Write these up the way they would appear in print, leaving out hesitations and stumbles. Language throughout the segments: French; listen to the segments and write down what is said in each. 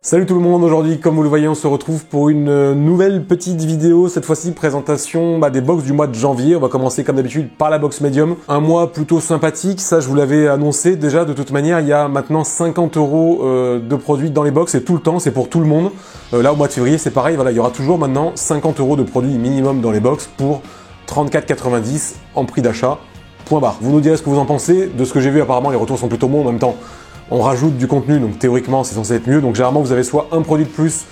Salut tout le monde, aujourd'hui comme vous le voyez on se retrouve pour une nouvelle petite vidéo, cette fois-ci présentation des box du mois de janvier. On va commencer comme d'habitude par la box médium, un mois plutôt sympathique, ça je vous l'avais annoncé déjà. De toute manière il y a maintenant 50 € de produits dans les box, et tout le temps, c'est pour tout le monde. Là au mois de février c'est pareil, voilà, il y aura toujours maintenant 50 € de produits minimum dans les box pour 34,90 € en prix d'achat, point barre. Vous nous direz ce que vous en pensez. De ce que j'ai vu apparemment les retours sont plutôt bons. En même temps on rajoute du contenu, donc théoriquement c'est censé être mieux. Donc généralement vous avez soit un produit de plus,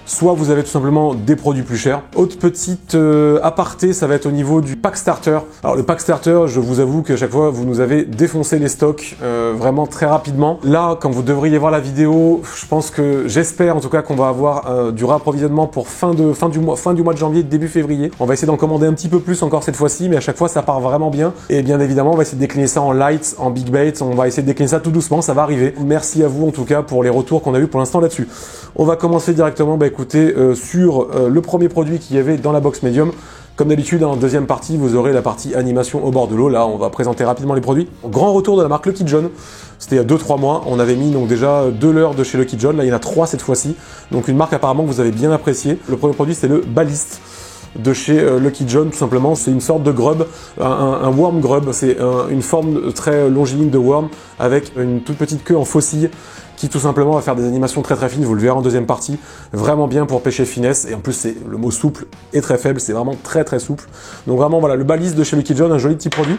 soit vous avez tout simplement des produits plus chers. Autre petite aparté, ça va être au niveau du pack starter. Alors le pack starter, je vous avoue qu'à chaque fois vous nous avez défoncé les stocks vraiment très rapidement. Là, quand vous devriez voir la vidéo, je pense que, j'espère en tout cas qu'on va avoir du réapprovisionnement pour fin du mois de janvier, début février. On va essayer d'en commander un petit peu plus encore cette fois-ci, mais à chaque fois ça part vraiment bien. Et bien évidemment on va essayer de décliner ça en light, en big bait, on va essayer de décliner ça tout doucement, ça va arriver. Merci à vous en tout cas pour les retours qu'on a eu pour l'instant là-dessus. On va commencer directement, écoutez, sur le premier produit qu'il y avait dans la box médium. Comme d'habitude, en deuxième partie, vous aurez la partie animation au bord de l'eau. Là, on va présenter rapidement les produits. Grand retour de la marque Lucky John. C'était il y a 2-3 mois. On avait mis donc déjà 2 leurres de chez Lucky John. Là, il y en a 3 cette fois-ci. Donc une marque apparemment que vous avez bien appréciée. Le premier produit, c'est le Ballist de chez Lucky John, tout simplement. C'est une sorte de grub, un worm grub. C'est une forme très longiligne de worm avec une toute petite queue en faucille qui tout simplement va faire des animations très fines, vous le verrez en deuxième partie, vraiment bien pour pêcher finesse, et en plus c'est le mot souple est très faible, c'est vraiment très souple. Donc vraiment voilà, le Ballist de chez Lucky John, un joli petit produit.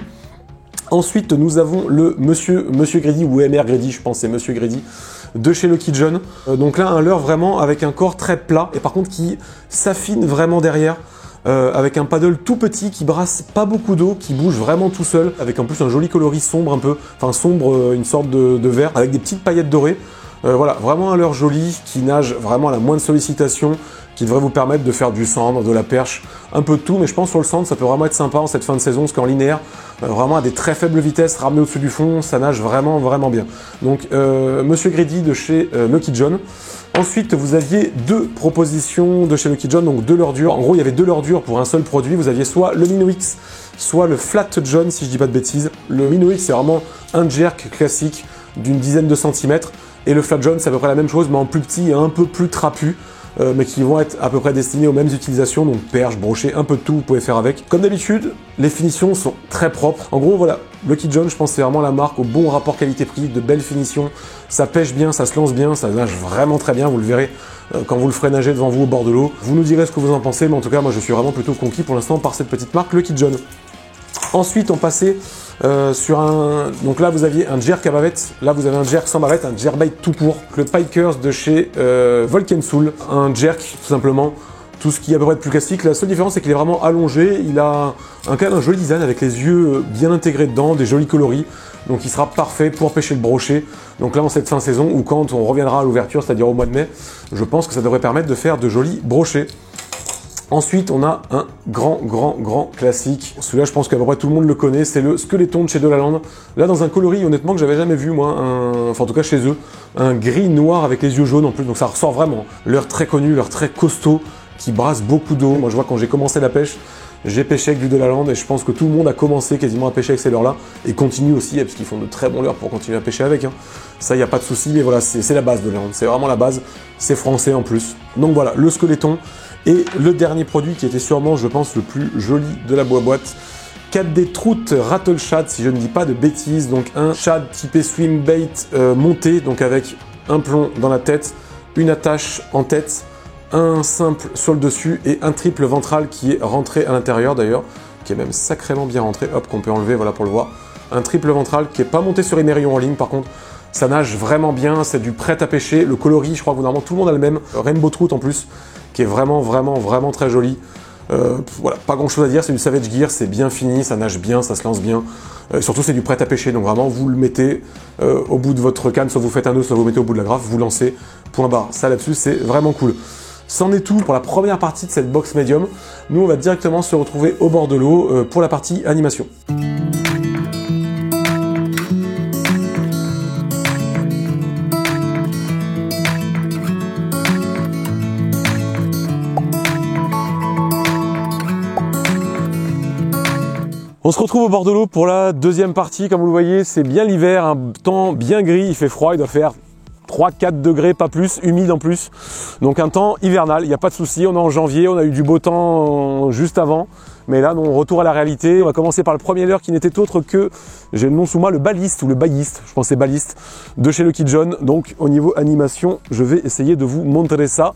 Ensuite nous avons le Monsieur Greedy, ou MR Greedy, je pense c'est Monsieur Greedy, de chez Lucky John. Donc là un leurre vraiment avec un corps très plat, et par contre qui s'affine vraiment derrière. Avec un paddle tout petit qui brasse pas beaucoup d'eau, qui bouge vraiment tout seul, avec en plus un joli coloris sombre un peu, enfin sombre, une sorte de vert, avec des petites paillettes dorées. Voilà, vraiment un leurre joli, qui nage vraiment à la moindre sollicitation, qui devrait vous permettre de faire du sandre, de la perche, un peu de tout, mais je pense sur le sandre ça peut vraiment être sympa en cette fin de saison, parce qu'en linéaire, vraiment à des très faibles vitesses, ramené au-dessus du fond, ça nage vraiment bien. Donc Monsieur Greedy de chez Lucky John. Ensuite, vous aviez 2 propositions de chez Lucky John, donc 2 leurres dures. En gros, il y avait 2 leurres dures pour un seul produit. Vous aviez soit le Minnow X, soit le Flat John, si je dis pas de bêtises. Le Minnow X, c'est vraiment un jerk classique d'une dizaine de centimètres. Et le Flat John, c'est à peu près la même chose, mais en plus petit et un peu plus trapu. Mais qui vont être à peu près destinés aux mêmes utilisations, donc perche, brochet, un peu de tout, vous pouvez faire avec. Comme d'habitude, les finitions sont très propres. En gros, voilà, Lucky John, je pense que c'est vraiment la marque au bon rapport qualité-prix, de belles finitions, ça pêche bien, ça se lance bien, ça nage vraiment très bien, vous le verrez quand vous le ferez nager devant vous au bord de l'eau. Vous nous direz ce que vous en pensez, mais en tout cas, moi je suis vraiment plutôt conquis pour l'instant par cette petite marque Lucky John. Ensuite, on passait sur un... Donc là, vous aviez un jerk à bavette. Là, vous avez un jerk sans bavette, un jerkbait tout court. Le Pikers de chez Volkensoul. Un jerk, tout simplement. Tout ce qui est à peu près de plus classique. La seule différence, c'est qu'il est vraiment allongé. Il a quand même un joli design avec les yeux bien intégrés dedans, des jolis coloris. Donc il sera parfait pour pêcher le brochet. Donc là, en cette fin de saison, ou quand on reviendra à l'ouverture, c'est-à-dire au mois de mai, je pense que ça devrait permettre de faire de jolis brochets. Ensuite, on a un grand classique. Celui-là, je pense qu'à peu près tout le monde le connaît. C'est le Skeleton de chez Delaland. Là, dans un coloris, honnêtement, que j'avais jamais vu, moi. Enfin, en tout cas, chez eux. Un gris noir avec les yeux jaunes en plus. Donc, ça ressort vraiment. Leurre très connu, leurre très costaud, qui brasse beaucoup d'eau. Moi, je vois quand j'ai commencé la pêche, j'ai pêché avec du Delaland. Et je pense que tout le monde a commencé quasiment à pêcher avec ces leurres-là. Et continue aussi, parce qu'ils font de très bons leurres pour continuer à pêcher avec. Ça, il n'y a pas de souci. Mais voilà, c'est la base de Delaland. C'est vraiment la base. C'est français en plus. Donc voilà, le Skeleton. Et le dernier produit qui était sûrement, je pense, le plus joli de la boîte, 4D Trout Rattle Shad, si je ne dis pas de bêtises. Donc un shad typé swim bait monté, donc avec un plomb dans la tête, une attache en tête, un simple sur le dessus et un triple ventral qui est rentré à l'intérieur d'ailleurs, qui est même sacrément bien rentré, hop, qu'on peut enlever, voilà pour le voir. Un triple ventral qui n'est pas monté sur émerillon en ligne par contre. Ça nage vraiment bien, c'est du prêt à pêcher. Le coloris, je crois que normalement tout le monde a le même. Rainbow Trout en plus, qui est vraiment très joli. Voilà, pas grand chose à dire, c'est du Savage Gear, c'est bien fini, ça nage bien, ça se lance bien. Surtout c'est du prêt à pêcher, donc vraiment vous le mettez au bout de votre canne, soit vous faites un nœud, soit vous mettez au bout de la graffe, vous lancez, point barre. Ça là-dessus c'est vraiment cool. C'en est tout pour la première partie de cette box médium. Nous on va directement se retrouver au bord de l'eau pour la partie animation. On se retrouve au bord de l'eau pour la deuxième partie. Comme vous le voyez, c'est bien l'hiver, un temps bien gris, il fait froid, il doit faire 3-4 degrés, pas plus, humide en plus. Donc un temps hivernal, il n'y a pas de souci. On est en janvier, on a eu du beau temps juste avant. Mais là, non, retour à la réalité. On va commencer par le premier leurre qui n'était autre que, j'ai le nom sous moi, le baliste ou le bailliste, je pensais baliste, de chez Lucky John. Donc au niveau animation, je vais essayer de vous montrer ça.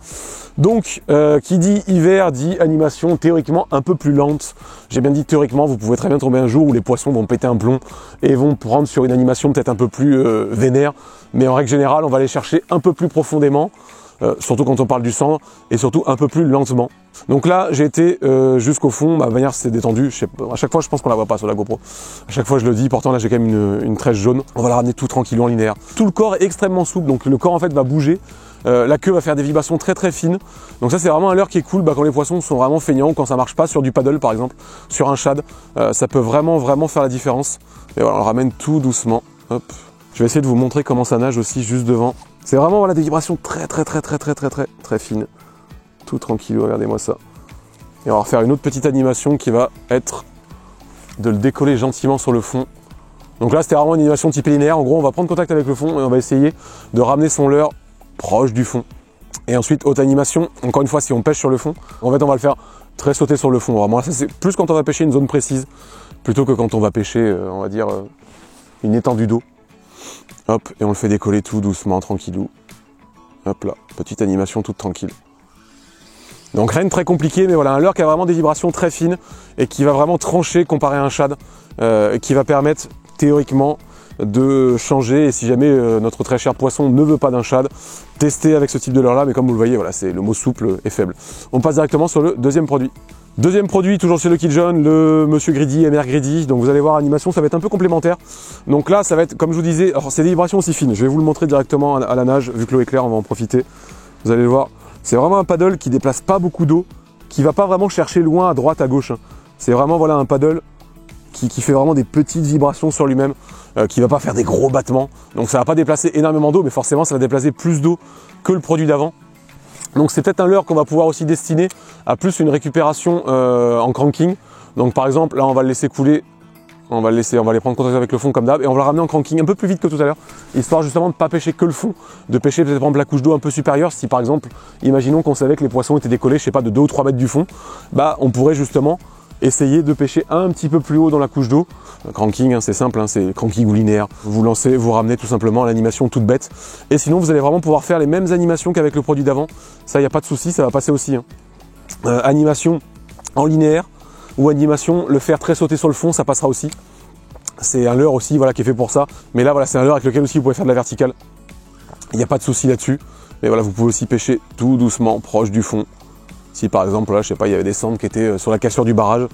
Donc, qui dit hiver dit animation théoriquement un peu plus lente. J'ai bien dit théoriquement, vous pouvez très bien tomber un jour où les poissons vont péter un plomb et vont prendre sur une animation peut-être un peu plus vénère. Mais en règle générale, on va aller chercher un peu plus profondément. Surtout quand on parle du sang, et surtout un peu plus lentement. Donc là, j'ai été jusqu'au fond, ma bannière s'est détendue. À chaque fois, je pense qu'on la voit pas sur la GoPro. À chaque fois, je le dis, pourtant là, j'ai quand même une tresse jaune. On va la ramener tout tranquillou en linéaire. Tout le corps est extrêmement souple, donc le corps en fait va bouger. La queue va faire des vibrations très très fines. Donc ça, c'est vraiment un leurre qui est cool quand les poissons sont vraiment feignants, quand ça marche pas sur du paddle par exemple, sur un shad. Ça peut vraiment faire la différence. Et voilà, on le ramène tout doucement. Hop. Je vais essayer de vous montrer comment ça nage aussi juste devant. C'est vraiment voilà, des vibrations très fines. Tout tranquille, regardez-moi ça. Et on va refaire une autre petite animation qui va être de le décoller gentiment sur le fond. Donc là, c'était vraiment une animation type linéaire. En gros, on va prendre contact avec le fond et on va essayer de ramener son leurre proche du fond. Et ensuite, haute animation, encore une fois, si on pêche sur le fond, en fait, on va le faire très sauter sur le fond. Vraiment, ça c'est plus quand on va pêcher une zone précise, plutôt que quand on va pêcher, on va dire, une étendue d'eau. Hop, et on le fait décoller tout doucement, tranquillou. Hop là, petite animation toute tranquille. Donc rien de très compliqué, mais voilà, un leurre qui a vraiment des vibrations très fines et qui va vraiment trancher comparé à un shad, et qui va permettre théoriquement de changer. Et si jamais notre très cher poisson ne veut pas d'un shad, tester avec ce type de leurre là, mais comme vous le voyez, voilà, c'est le mot souple et faible. On passe directement sur le deuxième produit. Deuxième produit, toujours chez Lucky John, le Monsieur Greedy, MR Greedy. Donc vous allez voir, animation, ça va être un peu complémentaire. Donc là, ça va être, comme je vous disais, alors c'est des vibrations aussi fines. Je vais vous le montrer directement à la nage, vu que l'eau est claire, on va en profiter. Vous allez le voir, c'est vraiment un paddle qui déplace pas beaucoup d'eau, qui va pas vraiment chercher loin à droite, à gauche. C'est vraiment voilà un paddle qui fait vraiment des petites vibrations sur lui-même, qui va pas faire des gros battements. Donc ça va pas déplacer énormément d'eau, mais forcément ça va déplacer plus d'eau que le produit d'avant. Donc c'est peut-être un leurre qu'on va pouvoir aussi destiner à plus une récupération en cranking. Donc par exemple, là on va le laisser couler, on va aller prendre contact avec le fond comme d'hab et on va le ramener en cranking un peu plus vite que tout à l'heure, histoire justement de ne pas pêcher que le fond, de pêcher peut-être par exemple la couche d'eau un peu supérieure. Si par exemple, imaginons qu'on savait que les poissons étaient décollés, je sais pas, de 2 ou 3 mètres du fond, bah on pourrait justement essayer de pêcher un petit peu plus haut dans la couche d'eau. Cranking, c'est simple, c'est cranking ou linéaire. Vous lancez, vous ramenez tout simplement à l'animation toute bête. Et sinon, vous allez vraiment pouvoir faire les mêmes animations qu'avec le produit d'avant. Ça, il n'y a pas de souci, ça va passer aussi. Animation en linéaire ou animation, le faire très sauter sur le fond, ça passera aussi. C'est un leurre aussi voilà, qui est fait pour ça. Mais là, voilà, c'est un leurre avec lequel aussi vous pouvez faire de la verticale. Il n'y a pas de souci là-dessus. Mais voilà, vous pouvez aussi pêcher tout doucement, proche du fond. Si par exemple, là, je sais pas, il y avait des cendres qui étaient sur la cassure du barrage,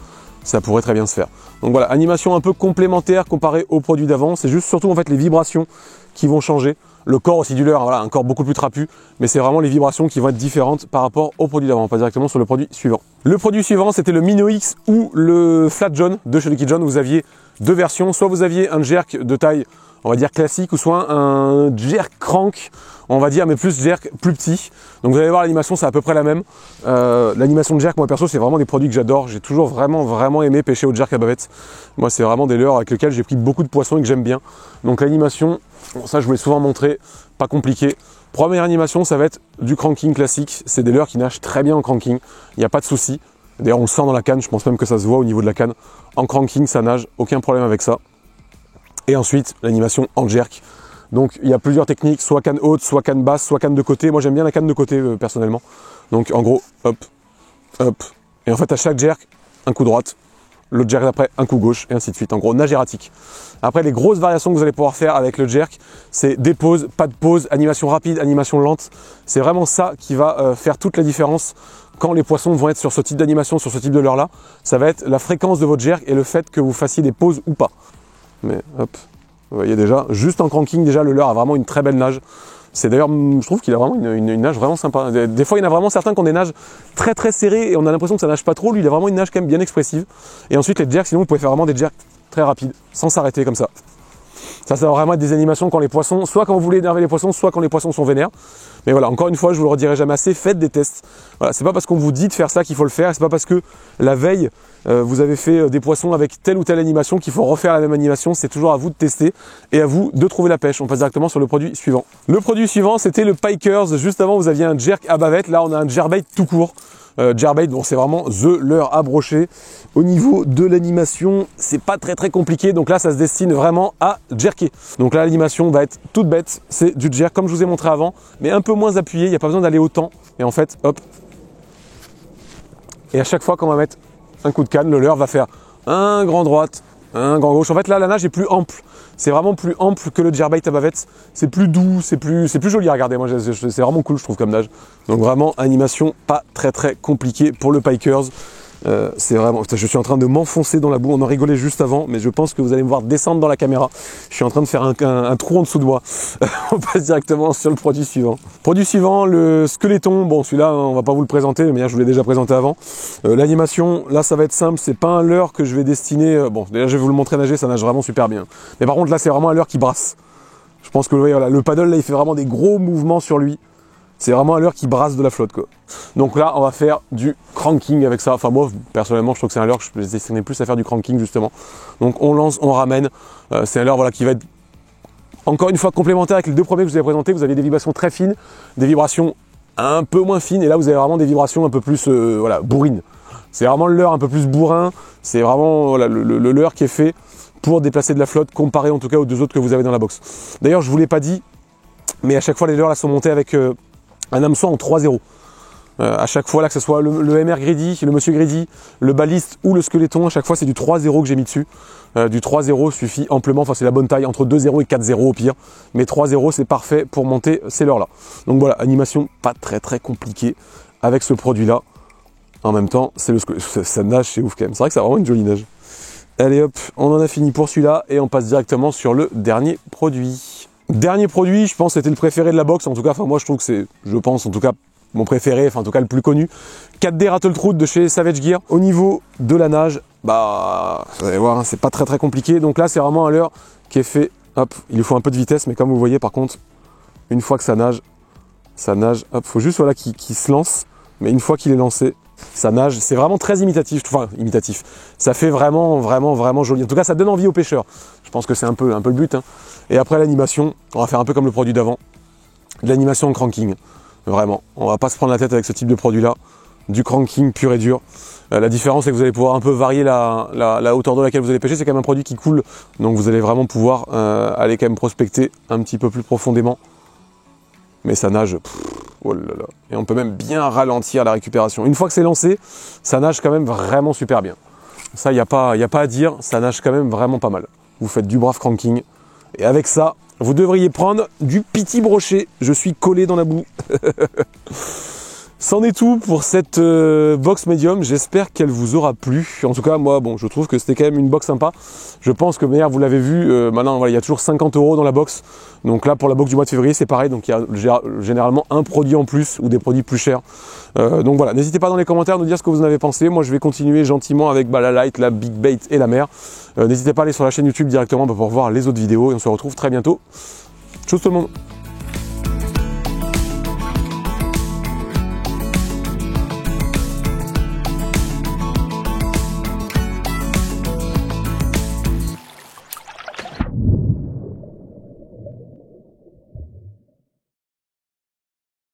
ça pourrait très bien se faire. Donc voilà, animation un peu complémentaire comparée au produit d'avant. C'est juste surtout en fait les vibrations qui vont changer. Le corps aussi du leurre, voilà, un corps beaucoup plus trapu, mais c'est vraiment les vibrations qui vont être différentes par rapport au produit d'avant. On passe directement sur le produit suivant. Le produit suivant, c'était le Minnow X ou le Flat John de chez Lucky John. Vous aviez deux versions, soit vous aviez un jerk de taille, on va dire classique, ou soit un jerk crank, on va dire, mais plus jerk, plus petit. Donc vous allez voir, l'animation, c'est à peu près la même. L'animation de jerk, moi perso, c'est vraiment des produits que j'adore. J'ai toujours vraiment aimé pêcher au jerk à bavette. Moi, c'est vraiment des leurres avec lesquels j'ai pris beaucoup de poissons et que j'aime bien. Donc l'animation, bon, ça je vous l'ai souvent montré, pas compliqué. Première animation, ça va être du cranking classique. C'est des leurres qui nagent très bien en cranking, il n'y a pas de souci. D'ailleurs, on le sent dans la canne, je pense même que ça se voit au niveau de la canne. En cranking, ça nage, aucun problème avec ça. Et ensuite, l'animation en jerk. Donc, il y a plusieurs techniques, soit canne haute, soit canne basse, soit canne de côté. Moi, j'aime bien la canne de côté, personnellement. Donc, en gros, hop, hop. Et en fait, à chaque jerk, un coup droite. L'autre jerk d'après, un coup gauche, et ainsi de suite. En gros, nage erratique. Après, les grosses variations que vous allez pouvoir faire avec le jerk, c'est des pauses, pas de pause, animation rapide, animation lente. C'est vraiment ça qui va faire toute la différence quand les poissons vont être sur ce type d'animation, sur ce type de leurre-là. Ça va être la fréquence de votre jerk et le fait que vous fassiez des pauses ou pas. Mais hop, vous voyez déjà, juste en cranking, déjà le leurre a vraiment une très belle nage. C'est d'ailleurs, je trouve qu'il a vraiment une nage vraiment sympa. Des fois, il y en a vraiment certains qui ont des nages très serrées et on a l'impression que ça nage pas trop. Lui, il a vraiment une nage quand même bien expressive. Et ensuite, les jerks, sinon, vous pouvez faire vraiment des jerks très rapides, sans s'arrêter comme ça. Ça va vraiment être des animations quand les poissons, soit quand vous voulez énerver les poissons, soit quand les poissons sont vénères. Mais voilà, encore une fois, je vous le redirai jamais assez, faites des tests. Voilà, c'est pas parce qu'on vous dit de faire ça qu'il faut le faire, c'est pas parce que la veille, vous avez fait des poissons avec telle ou telle animation qu'il faut refaire la même animation. C'est toujours à vous de tester et à vous de trouver la pêche. On passe directement sur le produit suivant. Le produit suivant, c'était le Pikers. Juste avant, vous aviez un jerk à bavette. Là, on a un jerkbait tout court. Jerkbait, bon, c'est vraiment leurre à brocher. Au niveau de l'animation, c'est pas très compliqué. Donc là, ça se destine vraiment à jerker. Donc là, l'animation va être toute bête. C'est du jerk, comme je vous ai montré avant, mais un peu moins appuyé. Il n'y a pas besoin d'aller autant. Et en fait, hop. Et à chaque fois qu'on va mettre un coup de canne, le leurre va faire un grand droite, un grand gauche. En fait, là, la nage est plus ample. C'est vraiment plus ample que le jerkbait à bavette. C'est plus doux, c'est plus joli à regarder. Moi, c'est vraiment cool, je trouve, comme nage. Donc vraiment, animation pas très compliquée pour le Pikers. C'est vraiment... Putain, je suis en train de m'enfoncer dans la boue. On en rigolait juste avant, mais je pense que vous allez me voir descendre dans la caméra. Je suis en train de faire un trou en dessous de moi. On passe directement sur le produit suivant. Produit suivant, le squeletton. Bon, celui-là, on va pas vous le présenter, mais je vous l'ai déjà présenté avant. L'animation, là, ça va être simple. C'est pas un leurre que je vais destiner... Bon, déjà, je vais vous le montrer nager. Ça nage vraiment super bien. Mais par contre, là, c'est vraiment un leurre qui brasse. Je pense que voilà, le paddle, là, il fait vraiment des gros mouvements sur lui. C'est vraiment un leurre qui brasse de la flotte, quoi. Donc là, on va faire du cranking avec ça. Enfin, moi, personnellement, je trouve que c'est un leurre que je vais destiner plus à faire du cranking, justement. Donc, on lance, on ramène. C'est un leurre, voilà, qui va être, encore une fois, complémentaire avec les deux premiers que je vous ai présentés. Vous avez des vibrations très fines, des vibrations un peu moins fines. Et là, vous avez vraiment des vibrations un peu plus, voilà, bourrines. C'est vraiment le leurre un peu plus bourrin. C'est vraiment, voilà, le leurre qui est fait pour déplacer de la flotte, comparé en tout cas aux deux autres que vous avez dans la box. D'ailleurs, je vous l'ai pas dit, mais à chaque fois, les leurres là sont montés avec... un hameçon en 3-0. À chaque fois, là, que ce soit le MR Greedy, le Monsieur Greedy, le baliste ou le squeletton, à chaque fois, c'est du 3-0 que j'ai mis dessus. Du 3-0 suffit amplement, enfin, c'est la bonne taille, entre 2-0 et 4-0 au pire. Mais 3-0, c'est parfait pour monter ces leurres-là. Donc voilà, animation pas très compliquée avec ce produit-là. En même temps, c'est ça nage, c'est ouf quand même. C'est vrai que ça a vraiment une jolie nage. Allez hop, on en a fini pour celui-là et on passe directement sur le dernier produit. Dernier produit, je pense que c'était le préféré de la box, en tout cas, enfin moi je trouve que c'est, je pense en tout cas, mon préféré, enfin en tout cas le plus connu. 4D Rattletrout de chez Savage Gear. Au niveau de la nage, bah, vous allez voir, hein, c'est pas très compliqué. Donc là c'est vraiment un leurre qui est fait, hop, il lui faut un peu de vitesse, mais comme vous voyez par contre, une fois que ça nage, hop, faut juste voilà qu'il se lance, mais une fois qu'il est lancé, ça nage, c'est vraiment très imitatif, enfin imitatif, ça fait vraiment joli. En tout cas ça donne envie aux pêcheurs. Je pense que c'est un peu le but, hein. Et après l'animation, on va faire un peu comme le produit d'avant, de l'animation en cranking, vraiment. On va pas se prendre la tête avec ce type de produit-là, du cranking pur et dur. La différence, c'est que vous allez pouvoir un peu varier la hauteur de laquelle vous allez pêcher. C'est quand même un produit qui coule, donc vous allez vraiment pouvoir aller quand même prospecter un petit peu plus profondément. Mais ça nage, oh là là. Et on peut même bien ralentir la récupération. Une fois que c'est lancé, ça nage quand même vraiment super bien. Ça, il n'y a pas à dire, ça nage quand même vraiment pas mal. Vous faites du brave cranking. Et avec ça, vous devriez prendre du piti brochet. Je suis collé dans la boue. C'en est tout pour cette box médium. J'espère qu'elle vous aura plu. En tout cas, moi, bon, je trouve que c'était quand même une box sympa. Je pense que, d'ailleurs, vous l'avez vu, maintenant, voilà, il y a toujours 50 € dans la box. Donc là, pour la box du mois de février, c'est pareil. Donc il y a généralement un produit en plus ou des produits plus chers. Donc voilà, n'hésitez pas dans les commentaires à nous dire ce que vous en avez pensé. Moi, je vais continuer gentiment avec la light, la big bait et la mer. N'hésitez pas à aller sur la chaîne YouTube directement pour voir les autres vidéos. Et on se retrouve très bientôt. Tchuss tout le monde!